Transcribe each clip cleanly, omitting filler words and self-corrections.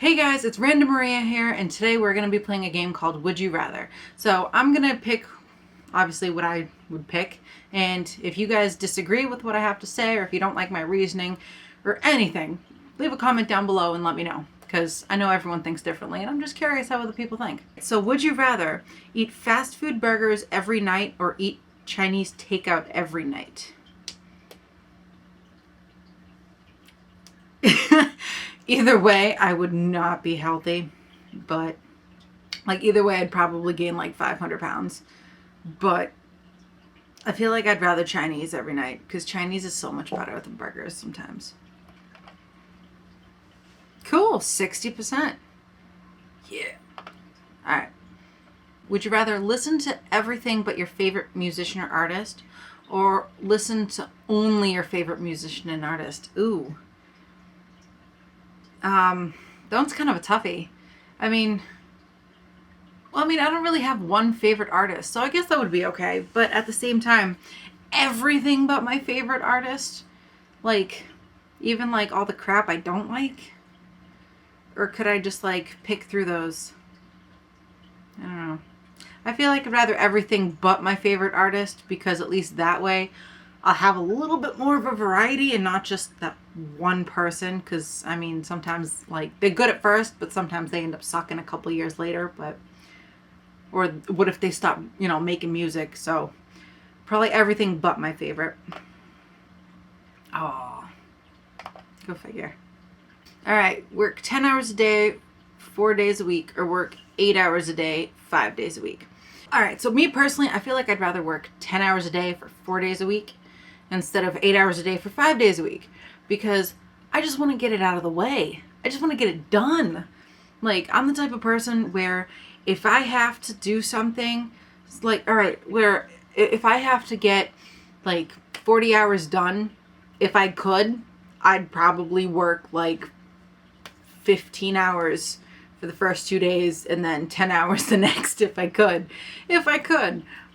Hey guys, it's Random Maria here, and today we're going to be playing a game called Would You Rather. So I'm going to pick, obviously, what I would pick, and if you guys disagree with what I have to say, or if you don't like my reasoning, or anything, leave a comment down below and let me know, because I know everyone thinks differently, and I'm just curious how other people think. So would you rather eat fast food burgers every night, or eat Chinese takeout every night? Either way, I would not be healthy, but either way, I'd probably gain like 500 pounds. But I feel like I'd rather Chinese every night because Chinese is so much better than burgers sometimes. Cool, 60%. Yeah. All right. Would you rather listen to everything but your favorite musician or artist, or listen to only your favorite musician and artist? Ooh. That one's kind of a toughie. I don't really have one favorite artist, so I guess that would be okay. But at the same time, everything but my favorite artist, even all the crap I don't like, or could I just pick through those? I don't know. I feel like I'd rather everything but my favorite artist, because at least that way I'll have a little bit more of a variety and not just that one person. Because, sometimes, they're good at first, but sometimes they end up sucking a couple years later. Or what if they stop, making music? So, probably everything but my favorite. Oh, go figure. All right, work 10 hours a day, 4 days a week, or work 8 hours a day, 5 days a week. All right, so me personally, I feel like I'd rather work 10 hours a day for 4 days a week instead of 8 hours a day for 5 days a week, because I just want to get it out of the way. I just want to get it done. I'm the type of person where if I have to do something, where if I have to get 40 hours done, if I could, I'd probably work 15 hours for the first 2 days and then 10 hours the next if I could.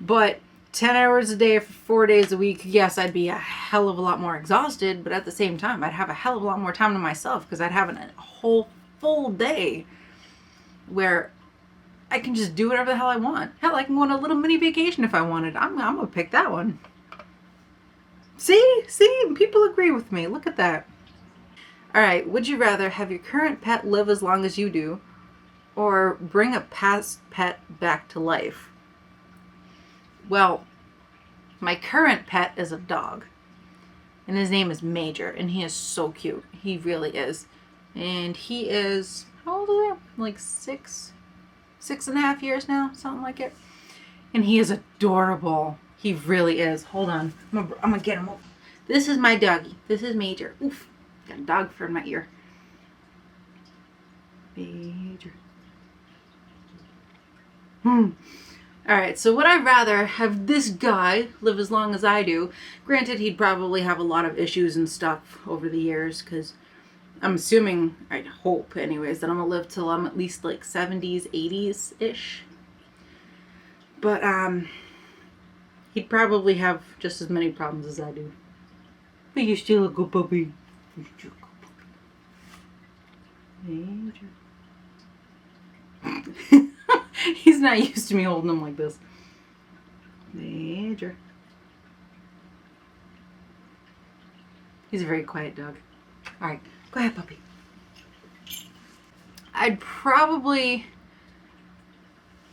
But 10 hours a day for 4 days a week, yes, I'd be a hell of a lot more exhausted, but at the same time, I'd have a hell of a lot more time to myself because I'd have a whole full day where I can just do whatever the hell I want. Hell, I can go on a little mini vacation if I wanted. I'm gonna pick that one. See? People agree with me. Look at that. All right, would you rather have your current pet live as long as you do, or bring a past pet back to life? Well, my current pet is a dog, and his name is Major, and he is so cute. He really is. And he is, how old is he? 6.5 years now, something like it. And he is adorable. He really is. Hold on. I'm gonna get him. This is my doggy. This is Major. Oof. Got a dog fur in my ear. Major. Alright, so would I rather have this guy live as long as I do? Granted, he'd probably have a lot of issues and stuff over the years, because I'm assuming, I hope anyways, that I'm going to live till I'm at least 70s, 80s-ish. But, he'd probably have just as many problems as I do. But you're still a good puppy. Major. He's not used to me holding him like this. Major. He's a very quiet dog. Alright, go ahead, puppy. I'd probably...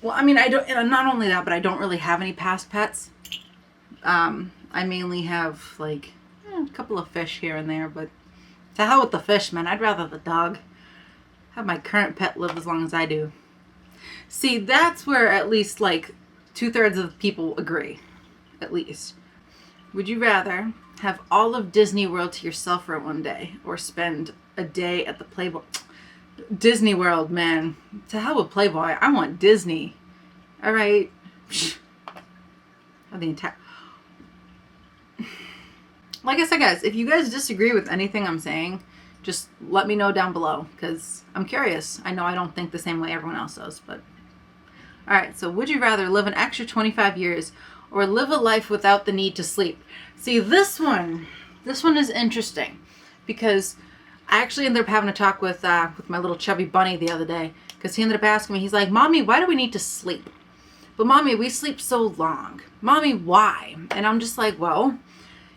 I don't... And not only that, but I don't really have any past pets. I mainly have, a couple of fish here and there, but to hell with the fish, man. I'd rather the dog. Have my current pet live as long as I do. See, that's where at least 2/3 of the people agree. At least. Would you rather have all of Disney World to yourself for one day, or spend a day at the Playboy? Disney World, man. To hell with Playboy. I want Disney. Alright. The entire... Like I said, guys, if you guys disagree with anything I'm saying, just let me know down below, because I'm curious. I know I don't think the same way everyone else does, but... Alright, so would you rather live an extra 25 years, or live a life without the need to sleep? See, this one is interesting, because I actually ended up having a talk with my little chubby bunny the other day, because he ended up asking me, he's like, Mommy, why do we need to sleep? But Mommy, we sleep so long. Mommy, why? And I'm just like, well,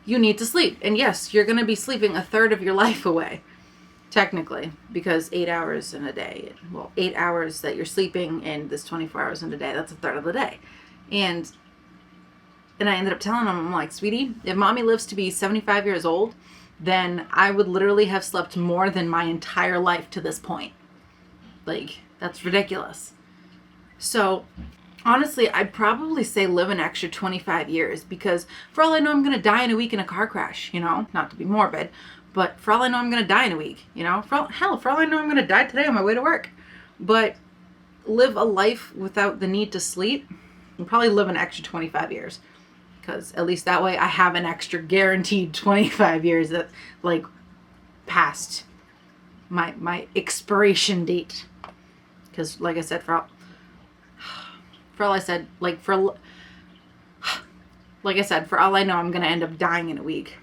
you need to sleep. And yes, you're going to be sleeping a third of your life away, technically, because 8 hours in a day, well, 8 hours that you're sleeping in this 24 hours in a day, that's a third of the day. And I ended up telling him, I'm like, sweetie, if Mommy lives to be 75 years old, then I would literally have slept more than my entire life to this point. Like, that's ridiculous. So honestly, I'd probably say live an extra 25 years, because for all I know, I'm going to die in a week in a car crash, you know, not to be morbid, but for all I know, I'm going to die in a week, you know, for all I know, I'm going to die today on my way to work. But live a life without the need to sleep, and probably live an extra 25 years, because at least that way I have an extra guaranteed 25 years that, like, past my expiration date. Because like I said, for all I said, for all I know, I'm going to end up dying in a week.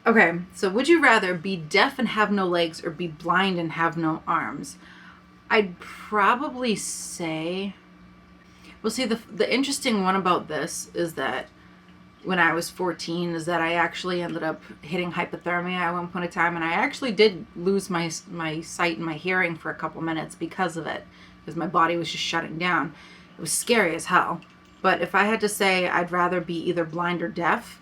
Okay, so would you rather be deaf and have no legs, or be blind and have no arms? I'd probably say, well, see, the interesting one about this is that when I was 14 is that I actually ended up hitting hypothermia at one point in time, and I actually did lose my sight and my hearing for a couple minutes because of it, because my body was just shutting down. It was scary as hell. But if I had to say, I'd rather be either blind or deaf,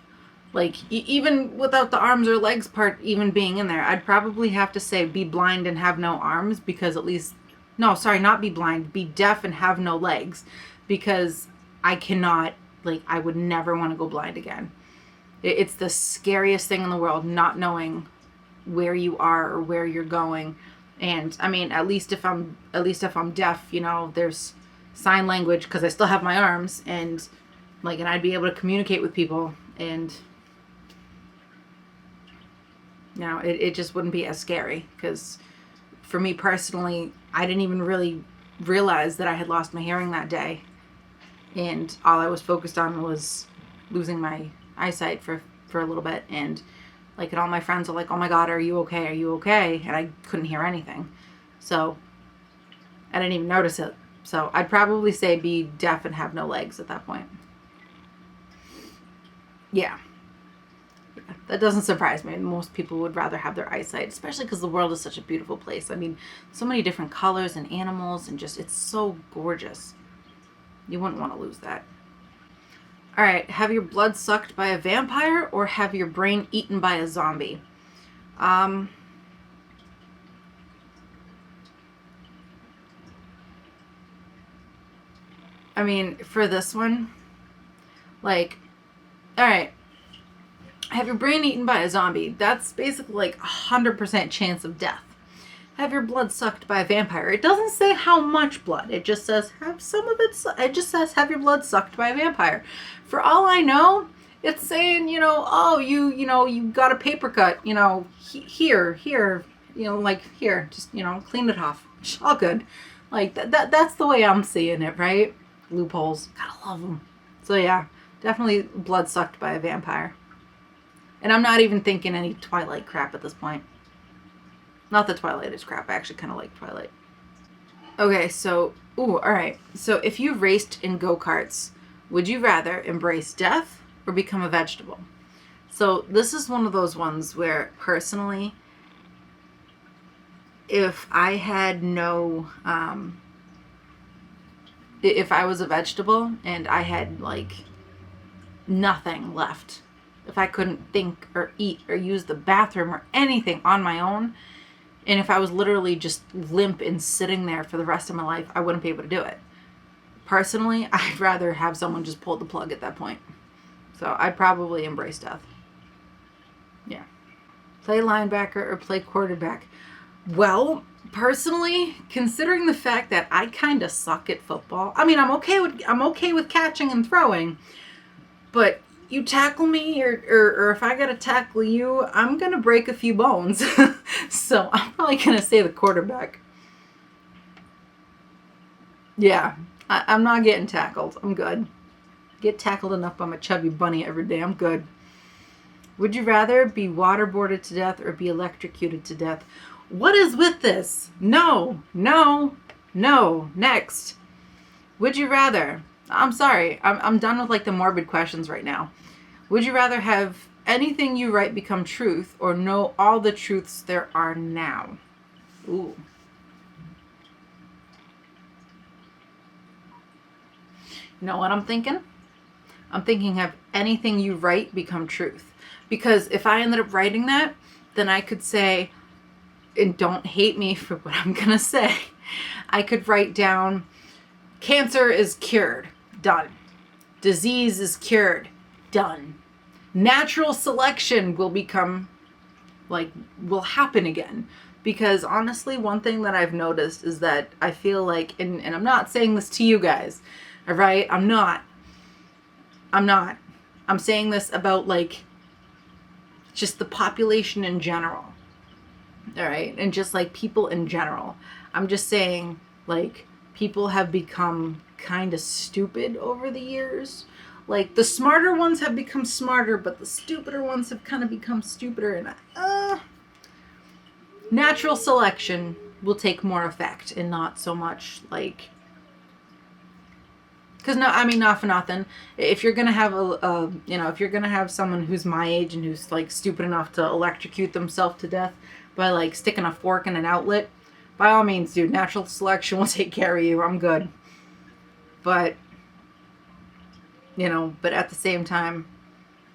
like even without the arms or legs part even being in there, I'd probably have to say be blind and have no arms, because at least, no, sorry, not be blind, be deaf and have no legs, because I cannot, like, I would never want to go blind again. It's the scariest thing in the world, not knowing where you are or where you're going. And I mean, at least if I'm deaf, you know, there's sign language, because I still have my arms, and like, and I'd be able to communicate with people, and you know, it just wouldn't be as scary. Because for me personally, I didn't even really realize that I had lost my hearing that day, and all I was focused on was losing my eyesight for a little bit. And like, and all my friends are like, oh my God, are you okay? Are you okay? And I couldn't hear anything. So I didn't even notice it. So I'd probably say be deaf and have no legs at that point. Yeah. That doesn't surprise me. Most people would rather have their eyesight, especially because the world is such a beautiful place. I mean, so many different colors and animals, and just, it's so gorgeous. You wouldn't want to lose that. All right, have your blood sucked by a vampire, or have your brain eaten by a zombie? I mean, for this one, like, all right, have your brain eaten by a zombie. That's basically like 100% chance of death. Have your blood sucked by a vampire. It doesn't say how much blood. It just says have some of it. It just says have your blood sucked by a vampire. For all I know, it's saying, you know, oh, you got a paper cut, you know, here, you know, like here, just, you know, clean it off. It's all good. Like that's the way I'm seeing it, right? Loopholes. Gotta love them. So yeah, definitely blood sucked by a vampire. And I'm not even thinking any Twilight crap at this point. Not that Twilight is crap. I actually kind of like Twilight. Okay, so, all right. So if you raced in go-karts, would you rather embrace death or become a vegetable? So this is one of those ones where, personally, if I had no, if I was a vegetable and I had, like, nothing left, if I couldn't think or eat or use the bathroom or anything on my own, and if I was literally just limp and sitting there for the rest of my life, I wouldn't be able to do it. Personally, I'd rather have someone just pull the plug at that point. So I'd probably embrace death. Yeah. Play linebacker or play quarterback? Well, personally, considering the fact that I kind of suck at football, I mean, I'm okay with catching and throwing, but you tackle me or if I gotta tackle you, I'm gonna break a few bones. So I'm probably gonna say the quarterback. Yeah, I'm not getting tackled. I'm good. Get tackled enough by my chubby bunny every day. I'm good. Would you rather be waterboarded to death or be electrocuted to death? What is with this? No, no, no. Next. Would you rather? I'm sorry. I'm done with like the morbid questions right now. Would you rather have anything you write become truth or know all the truths there are now? Ooh. You know what I'm thinking? I'm thinking have anything you write become truth. Because if I ended up writing that, then I could say, and don't hate me for what I'm going to say, I could write down, cancer is cured, done. Disease is cured, done. Natural selection will become, will happen again. Because honestly, one thing that I've noticed is that I feel like, and I'm not saying this to you guys, all right? I'm not. I'm saying this about like just the population in general. All right? And just like people in general. I'm just saying like people have become kind of stupid over the years. Like the smarter ones have become smarter, but the stupider ones have kind of become stupider. And natural selection will take more effect and not so much like, because no, I mean, not for nothing. If you're gonna have if you're gonna have someone who's my age and who's like stupid enough to electrocute themselves to death by like sticking a fork in an outlet, by all means, dude, natural selection will take care of you. I'm good. But but at the same time,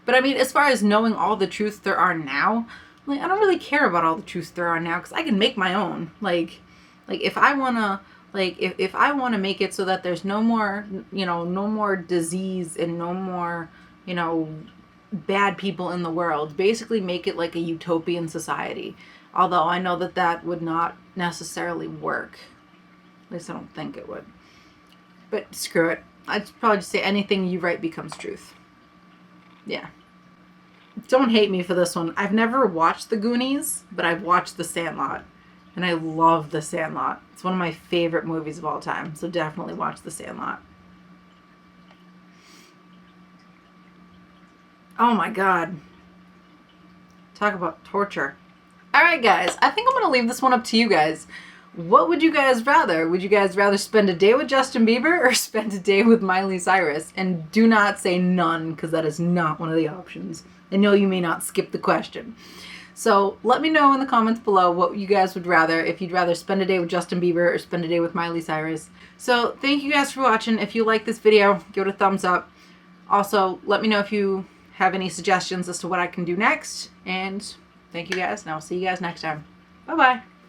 but I mean, as far as knowing all the truths there are now, like I don't really care about all the truths there are now because I can make my own. Like if I wanna. Like, if I want to make it so that there's no more, no more disease and no more, bad people in the world, basically make it like a utopian society. Although I know that that would not necessarily work. At least I don't think it would. But screw it. I'd probably just say anything you write becomes truth. Yeah. Don't hate me for this one. I've never watched The Goonies, but I've watched The Sandlot. And I love The Sandlot. It's one of my favorite movies of all time. So definitely watch The Sandlot. Oh my God. Talk about torture. Alright guys, I think I'm going to leave this one up to you guys. What would you guys rather? Would you guys rather spend a day with Justin Bieber or spend a day with Miley Cyrus? And do not say none, because that is not one of the options. I know you may not skip the question. So let me know in the comments below what you guys would rather, if you'd rather spend a day with Justin Bieber or spend a day with Miley Cyrus. So thank you guys for watching. If you like this video, give it a thumbs up. Also, let me know if you have any suggestions as to what I can do next. And thank you guys, and I'll see you guys next time. Bye-bye.